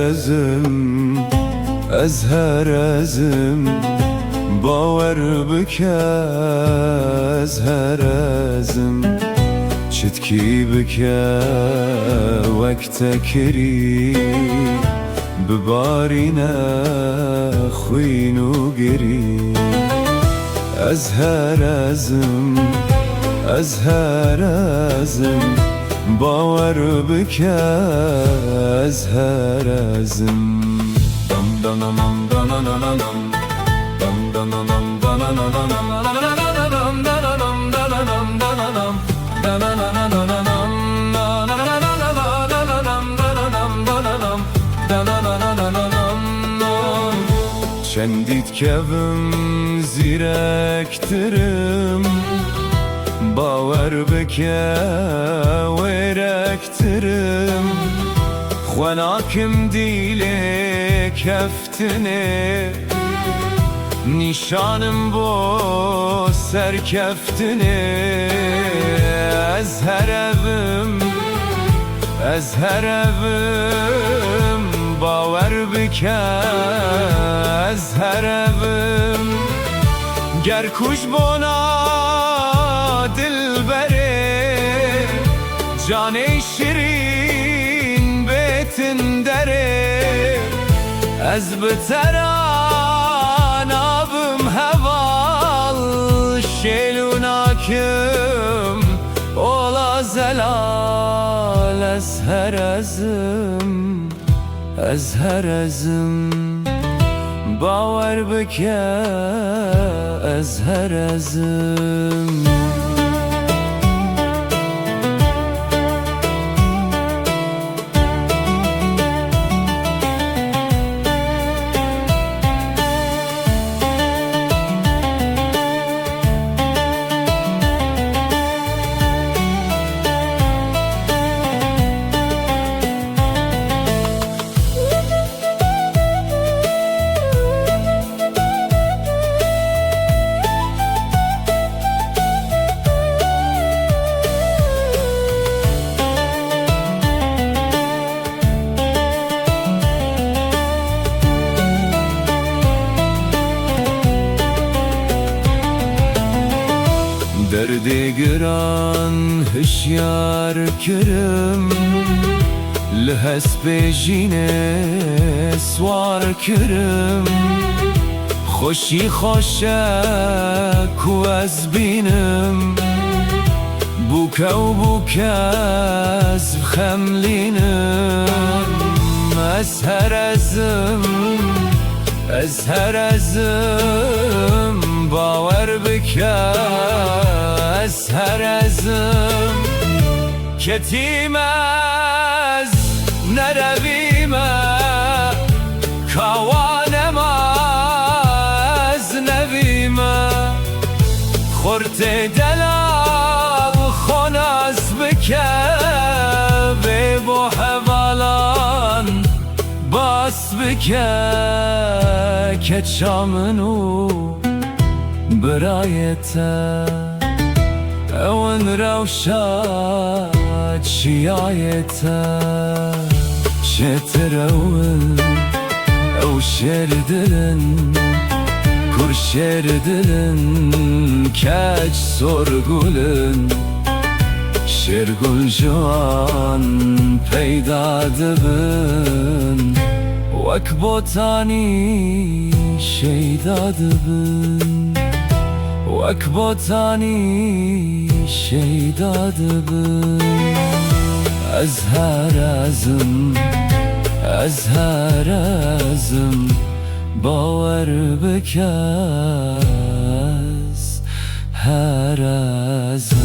ezim Ez her ezim باور بکه از هر ازم چتکی بکه وقت کری ببارینه خوین و گری از هر ازم باور بکه از هر ازم دم دم دم دم دم دم چندید کevim zirektirim باور بکه ویرکترم خوناکم دیله کفتنه نشانم با سرکفتنه از هر evim باور بکه از هر evim گر kuş bona dil bere cane şirin betin dere az beteran abim heval şelunakim ola zelal az her ezim باور بکه از هر ازم Derdi giran hüşyar kirim Lihespe jine swar kirim Xoşi xoşe ku ez binim Buke u buke ez xemlinim Ez her ezim باور بکه از هر ازم کتیم از نرویمه کوانم از نویمه خورت دلم خوناز بکه به با حوالان باس بکه که چامنو برایته اون روشاد شیایته شترون او شردلن kur şerdilin keç sorgulun şergul joan peyda dibin vek botani şeyda dibin وک بوتانی شیداد بن از هر ازم باور بکه از هر ازم